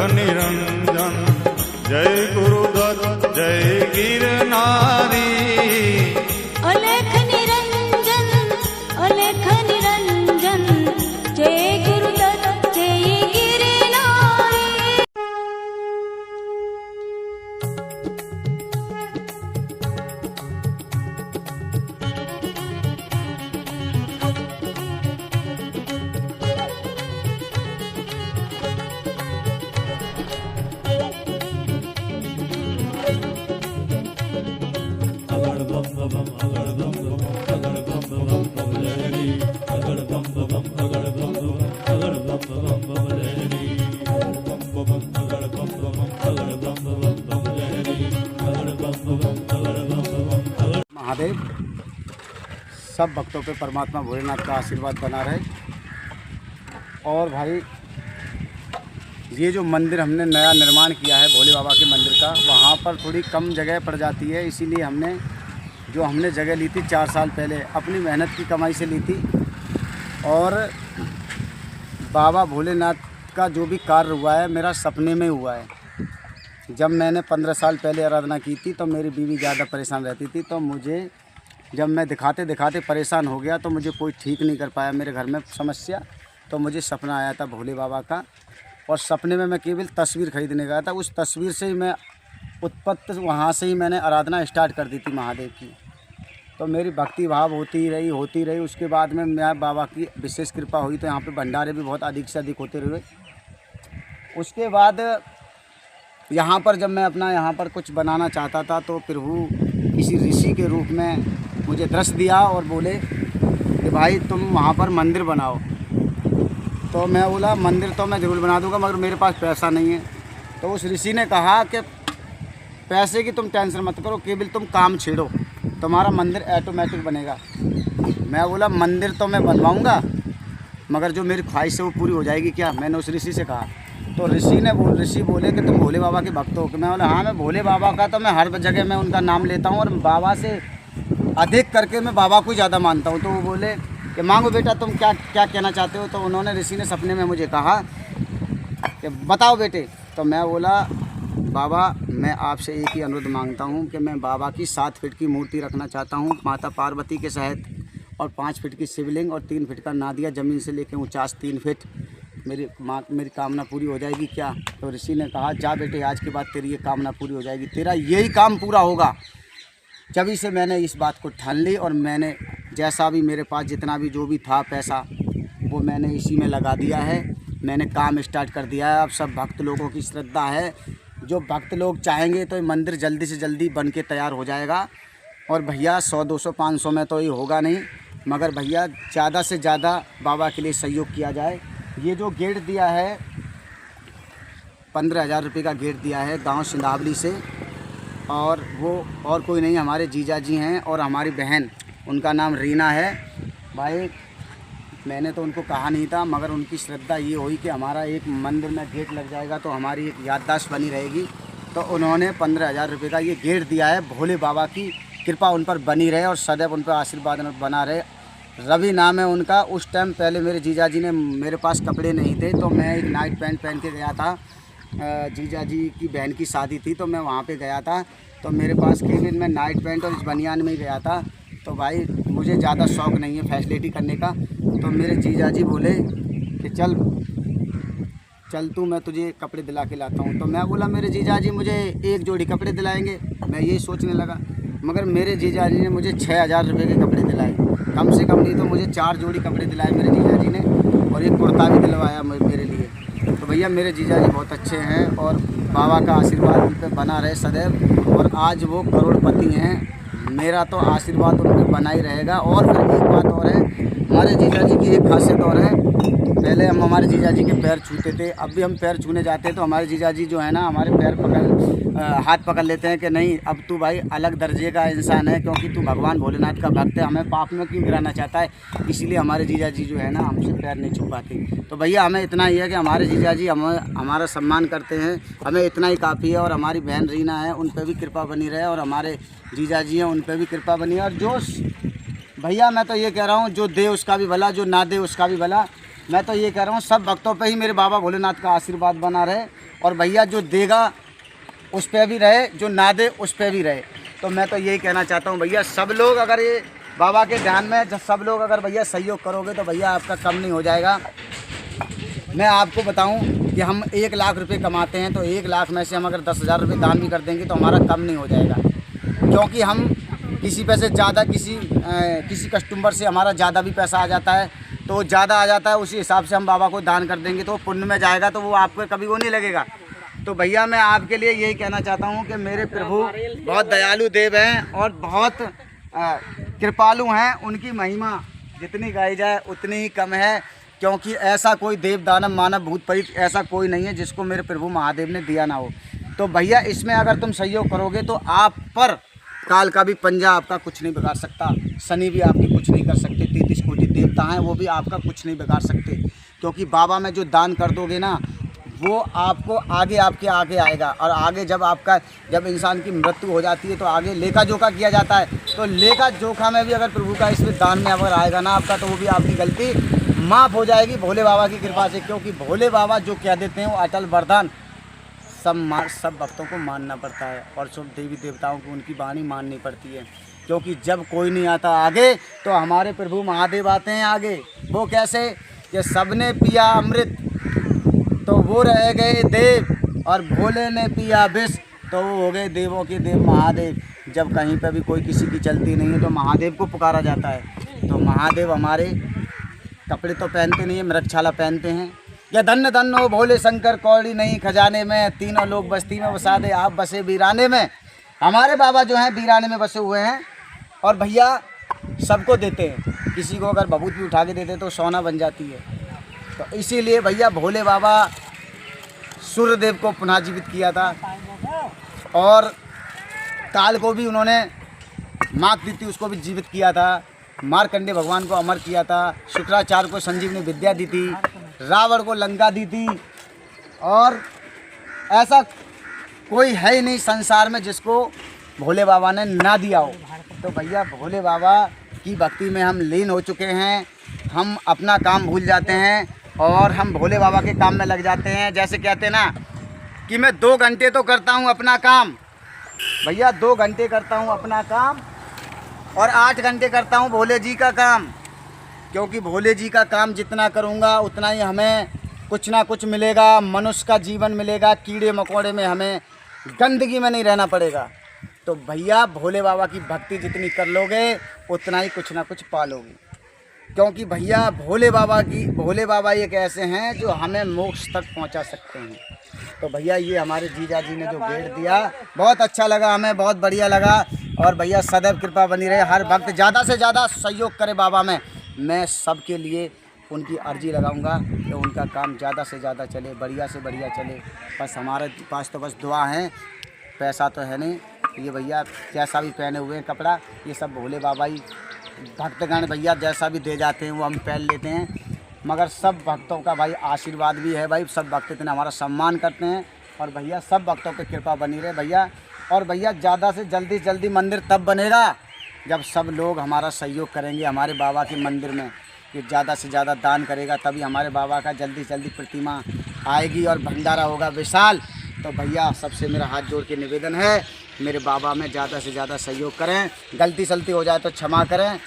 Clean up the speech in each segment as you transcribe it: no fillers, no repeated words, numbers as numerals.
निरंजन जय गुरुदत्त जय गिरनारी। अलेख निरंजन जय गुरुदत्त जय गिरनारी। महादेव सब भक्तों पे परमात्मा भोलेनाथ का आशीर्वाद बना रहे। और भाई ये जो मंदिर हमने नया निर्माण किया है भोले बाबा के मंदिर का, वहाँ पर थोड़ी कम जगह पड़ जाती है, इसीलिए हमने जगह ली थी 4 साल पहले, अपनी मेहनत की कमाई से ली थी। और बाबा भोलेनाथ का जो भी कार्य हुआ है मेरा सपने में हुआ है। जब मैंने 15 साल पहले आराधना की थी तो मेरी बीवी ज़्यादा परेशान रहती थी, तो मुझे जब मैं दिखाते दिखाते परेशान हो गया तो मुझे कोई ठीक नहीं कर पाया मेरे घर में समस्या, तो मुझे सपना आया था भोले बाबा का। और सपने में मैं केवल तस्वीर खरीदने गया था, उस तस्वीर से ही मैं उत्पत्ति वहाँ से ही मैंने आराधना स्टार्ट कर दी थी महादेव की। तो मेरी भक्ति भाव होती रही। उसके बाद में मैं बाबा की विशेष कृपा हुई तो यहाँ पे भंडारे भी बहुत अधिक से अधिक होते रहे। उसके बाद यहाँ पर जब मैं अपना यहाँ पर कुछ बनाना चाहता था तो प्रभु किसी ऋषि के रूप में मुझे दृश्य दिया और बोले कि भाई तुम वहाँ पर मंदिर बनाओ। तो मैं बोला मंदिर तो मैं ज़रूर बना दूँगा मगर मेरे पास पैसा नहीं है। तो उस ऋषि ने कहा कि पैसे की तुम टेंशन मत करो, केवल तुम काम छेड़ो, तुम्हारा मंदिर ऑटोमेटिक बनेगा। मैं बोला मंदिर तो मैं बनवाऊँगा मगर जो मेरी ख्वाहिश है वो पूरी हो जाएगी क्या? मैंने उस ऋषि से कहा। तो ऋषि बोले कि तुम भोले बाबा के भक्त हो? कि मैं बोला हाँ, मैं भोले बाबा का तो मैं हर जगह मैं उनका नाम लेता हूँ और बाबा से अधिक करके मैं बाबा को ज़्यादा मानता हूँ। तो वो बोले कि मांगो बेटा तुम क्या क्या कहना चाहते हो? तो उन्होंने ऋषि ने सपने में मुझे कहा कि बताओ बेटे। तो मैं बोला बाबा मैं आपसे एक ही अनुरोध मांगता हूँ कि मैं बाबा की 7 फीट की मूर्ति रखना चाहता हूँ माता पार्वती के सहित, और 5 फीट की शिवलिंग और 3 फीट का नादिया, ज़मीन से लेकर ऊंचास 3 फीट। मेरी कामना पूरी हो जाएगी क्या? तो ऋषि ने कहा जा बेटे, आज के बाद तेरी ये कामना पूरी हो जाएगी, तेरा यही काम पूरा होगा। जभी से मैंने इस बात को ठान ली और मैंने जैसा भी मेरे पास जितना भी जो भी था पैसा वो मैंने इसी में लगा दिया है। मैंने काम स्टार्ट कर दिया है। अब सब भक्त लोगों की श्रद्धा है, जो भक्त लोग चाहेंगे तो ये मंदिर जल्दी से जल्दी बन के तैयार हो जाएगा। और भैया 100, 200, 500 में तो ये होगा नहीं, मगर भैया ज़्यादा से ज़्यादा बाबा के लिए सहयोग किया जाए। ये जो गेट दिया है 15,000 रुपये का गेट दिया है गांव सिंधावली से, और वो और कोई नहीं हमारे जीजा जी हैं और हमारी बहन, उनका नाम रीना है। भाई मैंने तो उनको कहा नहीं था मगर उनकी श्रद्धा ये हुई कि हमारा एक मंदिर में गेट लग जाएगा तो हमारी एक याददाश्त बनी रहेगी। तो उन्होंने 15,000 रुपये का ये गेट दिया है। भोले बाबा की कृपा उन पर बनी रहे और सदैव उन पर आशीर्वाद बना रहे। रवि नाम है उनका। उस टाइम पहले मेरे जीजा जी ने, मेरे पास कपड़े नहीं थे तो मैं एक नाइट पैंट पहन के गया था। जीजा जी की बहन की शादी थी तो मैं वहाँ पे गया था, तो मेरे पास केवल मैं नाइट पैंट और इस बनियान में ही गया था। तो भाई मुझे ज़्यादा शौक़ नहीं है फैसिलिटी करने का। तो मेरे जीजा जी बोले कि चल तू, मैं तुझे कपड़े दिला के लाता हूँ। तो मैं बोला मेरे जीजा जी मुझे एक जोड़ी कपड़े दिलाएंगे, मैं यही सोचने लगा। मगर मेरे जीजा जी ने मुझे 6,000 रुपये के कपड़े दिलाए, कम से कम नहीं तो मुझे 4 जोड़ी कपड़े दिलाए मेरे जीजा जी ने, और एक कुर्ता भी दिलवाया मेरे लिए। तो भैया मेरे जीजा जी बहुत अच्छे हैं और बाबा का आशीर्वाद उन पर बना रहे सदैव, और आज वो करोड़पति हैं। मेरा तो आशीर्वाद उन पर बना ही रहेगा। और फिर एक बात और है, हमारे जीजा जी की एक खासियत और है। पहले हम हमारे जीजा जी के पैर छूते थे, अब भी हम पैर छूने जाते हैं तो हमारे जीजा जी जो है ना हमारे हाथ पकड़ लेते हैं कि नहीं अब तू भाई अलग दर्जे का इंसान है, क्योंकि तू भगवान भोलेनाथ का भक्त है, हमें पाप में क्यों गिराना चाहता है। इसीलिए हमारे जीजा जी जो है ना हमसे पैर नहीं छू पाते। तो भैया हमें इतना ही है कि हमारे जीजा जी हमारा सम्मान करते हैं, हमें इतना ही काफ़ी है। और हमारी बहन रीना है, उन पर भी कृपा बनी रहे, और हमारे जीजा जी हैं उन पर भी कृपा बनी है। और जो भैया मैं तो ये कह रहा हूँ, जो दे उसका भी भला, जो ना दे उसका भी भला। मैं तो ये कह रहा हूँ सब भक्तों पे ही मेरे बाबा भोलेनाथ का आशीर्वाद बना रहे। और भैया जो देगा उस पे भी रहे, जो ना दे उस पे भी रहे। तो मैं तो यही कहना चाहता हूँ भैया, सब लोग अगर ये बाबा के ध्यान में जब सब लोग अगर भैया सहयोग करोगे तो भैया आपका कम नहीं हो जाएगा। मैं आपको बताऊं कि हम 1 लाख रुपए कमाते हैं, तो 1 लाख में से हम अगर 10,000 रुपये दान भी कर देंगे तो हमारा कम नहीं हो जाएगा, क्योंकि हम किसी पैसे ज़्यादा किसी कस्टमर से हमारा ज़्यादा भी पैसा आ जाता है, तो ज़्यादा आ जाता है उसी हिसाब से हम बाबा को दान कर देंगे तो पुण्य में जाएगा, तो वो आपको कभी वो नहीं लगेगा। तो भैया मैं आपके लिए यही कहना चाहता हूँ कि मेरे प्रभु बहुत दयालु देव हैं और बहुत कृपालु हैं। उनकी महिमा जितनी गाई जाए उतनी ही कम है, क्योंकि ऐसा कोई देव दानव मानव भूत प्रेत ऐसा कोई नहीं है जिसको मेरे प्रभु महादेव ने दिया ना हो। तो भैया इसमें अगर तुम सहयोग करोगे तो आप पर काल का भी पंजा आपका कुछ नहीं बिगाड़ सकता, शनि भी आपकी कुछ नहीं कर सकते, 33 कोटि देवता हैं वो भी आपका कुछ नहीं बिगाड़ सकते, क्योंकि बाबा में जो दान कर दोगे ना वो आपको आगे आपके आगे आएगा। और आगे जब इंसान की मृत्यु हो जाती है तो आगे लेखा जोखा किया जाता है, तो लेखा जोखा में भी अगर प्रभु का इसमें दान में अगर आएगा ना आपका, तो वो भी आपकी गलती माफ़ हो जाएगी भोले बाबा की कृपा से, क्योंकि भोले बाबा जो कह देते हैं वो अटल वरदान सब भक्तों को मानना पड़ता है और सब देवी देवताओं को उनकी वाणी माननी पड़ती है, क्योंकि जब कोई नहीं आता आगे तो हमारे प्रभु महादेव आते हैं आगे। वो कैसे कि सबने पिया अमृत तो वो रह गए देव, और भोले ने पिया विष तो वो हो गए देवों के देव महादेव। जब कहीं पर भी कोई किसी की चलती नहीं है तो महादेव को पुकारा जाता है। तो महादेव हमारे कपड़े तो पहनते नहीं है, मृगछाला पहनते हैं। या धन्य धन्य हो भोले शंकर, कौड़ी नहीं खजाने में, तीनों लोग बस्ती में बसा दे, आप बसे वीराने में। हमारे बाबा जो हैं वीराने में बसे हुए हैं और भैया सबको देते हैं। किसी को अगर बबूत भी उठा के देते तो सोना बन जाती है। तो इसीलिए भैया भोले बाबा सूर्यदेव को पुनः जीवित किया था और काल को भी उन्होंने मात दी थी, उसको भी जीवित किया था। मार्कंडे भगवान को अमर किया था, शुक्राचार्य को संजीवनी विद्या दी थी, रावण को लंका दी थी, और ऐसा कोई है ही नहीं संसार में जिसको भोले बाबा ने ना दिया हो। तो भैया भोले बाबा की भक्ति में हम लीन हो चुके हैं, हम अपना काम भूल जाते हैं और हम भोले बाबा के काम में लग जाते हैं। जैसे कहते हैं ना कि मैं 2 घंटे तो करता हूँ अपना काम, भैया 2 घंटे करता हूँ अपना काम और 8 घंटे करता हूँ भोले जी का काम, क्योंकि भोले जी का काम जितना करूँगा उतना ही हमें कुछ ना कुछ मिलेगा, मनुष्य का जीवन मिलेगा, कीड़े मकोड़े में हमें गंदगी में नहीं रहना पड़ेगा। तो भैया भोले बाबा की भक्ति जितनी कर लोगे उतना ही कुछ ना कुछ पालोगे, क्योंकि भैया भोले बाबा एक ऐसे हैं जो हमें मोक्ष तक पहुंचा सकते हैं। तो भैया ये हमारे जीजा जी ने जो गेट दिया बहुत अच्छा लगा, हमें बहुत बढ़िया लगा। और भैया सदैव कृपा बनी रहे, हर भक्त ज़्यादा से ज़्यादा सहयोग करे बाबा में। मैं सबके लिए उनकी अर्जी लगाऊंगा कि उनका काम ज़्यादा से ज़्यादा चले, बढ़िया से बढ़िया चले। बस हमारे पास तो बस दुआ है, पैसा तो है नहीं। ये भैया जैसा भी पहने हुए हैं कपड़ा, ये सब भोले बाबा ही भक्तगण भैया जैसा भी दे जाते हैं वो हम पहन लेते हैं, मगर सब भक्तों का भाई आशीर्वाद भी है। भाई सब भक्त इतना हमारा सम्मान करते हैं और भैया सब भक्तों पर कृपा बनी रहे भैया। और भैया ज़्यादा से जल्दी मंदिर तब बनेगा जब सब लोग हमारा सहयोग करेंगे हमारे बाबा के मंदिर में, कि ज़्यादा से ज़्यादा दान करेगा तभी हमारे बाबा का जल्दी प्रतिमा आएगी और भंडारा होगा विशाल। तो भैया सबसे मेरा हाथ जोड़ के निवेदन है, मेरे बाबा में ज़्यादा से ज़्यादा सहयोग करें। गलती सलती हो जाए तो क्षमा करें,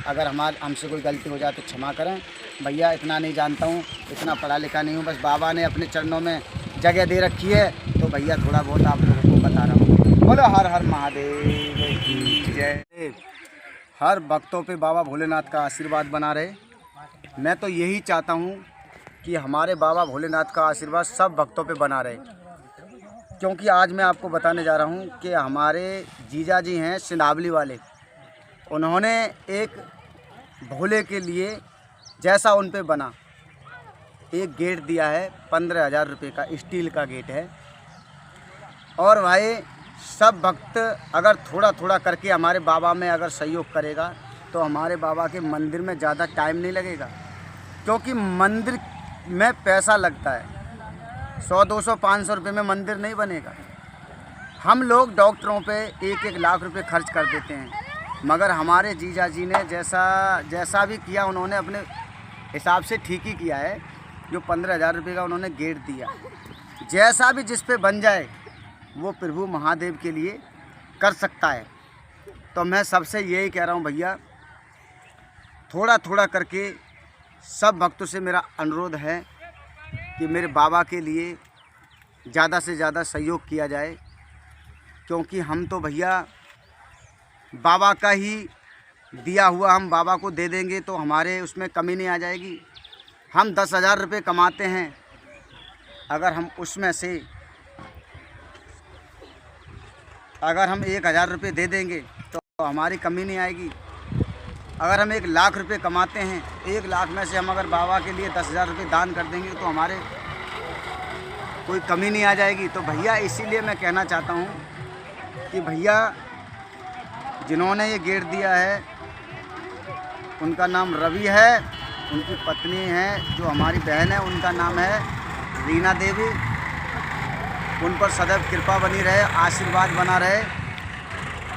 अगर हमसे कोई गलती हो जाए तो क्षमा करें। भैया इतना नहीं जानता हूँ, इतना पढ़ा लिखा नहीं हूँ, बस बाबा ने अपने चरणों में जगह दे रखी है तो भैया थोड़ा बहुत आप लोगों को बता रहा हूँ। बोलो हर हर महादेव की जय। हर भक्तों पे बाबा भोलेनाथ का आशीर्वाद बना रहे। मैं तो यही चाहता हूँ कि हमारे बाबा भोलेनाथ का आशीर्वाद सब भक्तों पे बना रहे, क्योंकि आज मैं आपको बताने जा रहा हूँ कि हमारे जीजा जी हैं सिंधावली वाले, उन्होंने एक भोले के लिए जैसा उन पे बना एक गेट दिया है, 15,000 रुपये का स्टील का गेट है। और भाई सब भक्त अगर थोड़ा थोड़ा करके हमारे बाबा में अगर सहयोग करेगा तो हमारे बाबा के मंदिर में ज़्यादा टाइम नहीं लगेगा, क्योंकि मंदिर में पैसा लगता है। 100, 200, 500 रुपये में मंदिर नहीं बनेगा। हम लोग डॉक्टरों पे 1-1 लाख रुपए खर्च कर देते हैं, मगर हमारे जीजा जी ने जैसा भी किया उन्होंने अपने हिसाब से ठीक ही किया है। जो 15,000 रुपये का उन्होंने गेट दिया, जैसा भी जिस पे बन जाए वो प्रभु महादेव के लिए कर सकता है। तो मैं सबसे यही कह रहा हूँ भैया, थोड़ा थोड़ा करके सब भक्तों से मेरा अनुरोध है कि मेरे बाबा के लिए ज़्यादा से ज़्यादा सहयोग किया जाए, क्योंकि हम तो भैया बाबा का ही दिया हुआ हम बाबा को दे देंगे तो हमारे उसमें कमी नहीं आ जाएगी। हम 10,000 रुपये कमाते हैं, अगर हम उसमें से अगर हम 1,000 रुपये दे देंगे तो हमारी कमी नहीं आएगी। अगर हम 1,00,000 रुपये कमाते हैं, 1,00,000 में से हम अगर बाबा के लिए 10,000 रुपये दान कर देंगे तो हमारे कोई कमी नहीं आ जाएगी। तो भैया इसीलिए मैं कहना चाहता हूँ कि भैया जिन्होंने ये गेट दिया है उनका नाम रवि है, उनकी पत्नी है जो हमारी बहन है उनका नाम है रीना देवी। उन पर सदैव कृपा बनी रहे, आशीर्वाद बना रहे।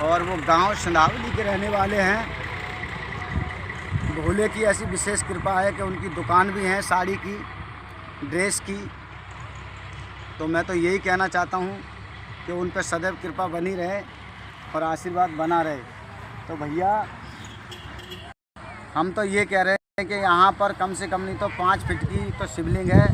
और वो गांव संधावली के रहने वाले हैं। भोले की ऐसी विशेष कृपा है कि उनकी दुकान भी है साड़ी की, ड्रेस की। तो मैं तो यही कहना चाहता हूँ कि उन पर सदैव कृपा बनी रहे और आशीर्वाद बना रहे। तो भैया हम तो ये कह रहे हैं कि यहाँ पर कम से कम नहीं तो 5 फीट की तो शिवलिंग है।